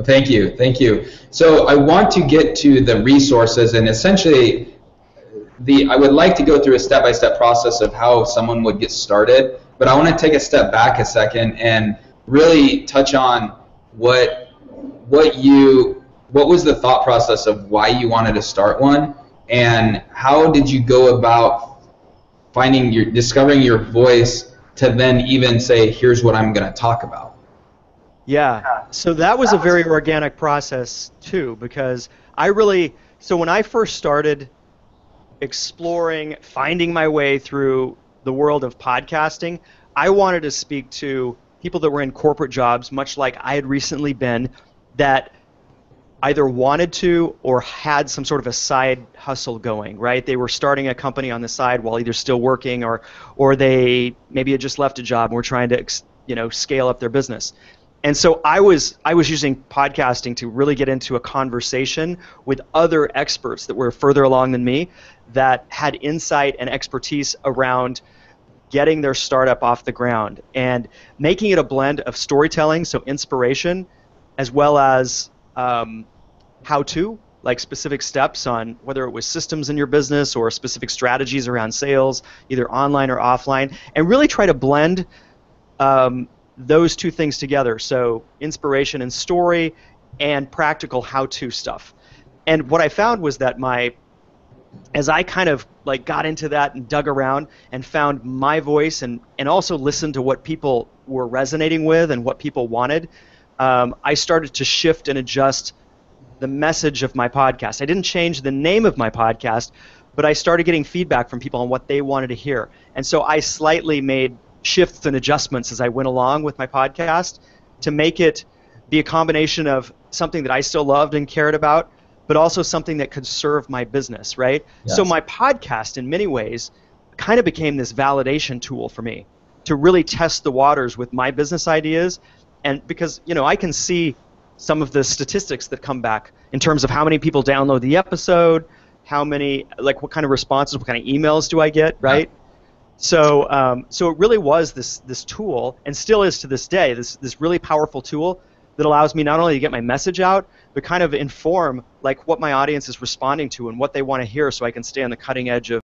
Well, thank you, thank you. So I want to get to the resources, and essentially, I would like to go through a step-by-step process of how someone would get started, but I want to take a step back a second and really touch on what was the thought process of why you wanted to start one, and how did you go about discovering your voice to then even say, here's what I'm going to talk about? Yeah, so that was a very organic process too, because so when I first started exploring, finding my way through the world of podcasting, I wanted to speak to people that were in corporate jobs, much like I had recently been, that either wanted to or had some sort of a side hustle going, right? They were starting a company on the side while either still working or they maybe had just left a job and were trying to scale up their business. And so I was using podcasting to really get into a conversation with other experts that were further along than me that had insight and expertise around getting their startup off the ground and making it a blend of storytelling, so inspiration, as well as how-to, like specific steps on whether it was systems in your business or specific strategies around sales, either online or offline, and really try to blend those two things together, so inspiration and story and practical how-to stuff. And what I found was that as I kind of got into that and dug around and found my voice and also listened to what people were resonating with and what people wanted, I started to shift and adjust the message of my podcast. I didn't change the name of my podcast, but I started getting feedback from people on what they wanted to hear. And so I slightly made shifts and adjustments as I went along with my podcast to make it be a combination of something that I still loved and cared about, but also something that could serve my business, right? Yes. So my podcast, in many ways, kind of became this validation tool for me to really test the waters with my business ideas. And because, I can see some of the statistics that come back in terms of how many people download the episode, how many, what kind of responses, what kind of emails do I get, right? Yeah. So it really was this tool, and still is to this day, this really powerful tool that allows me not only to get my message out, but kind of inform what my audience is responding to and what they want to hear, so I can stay on the cutting edge of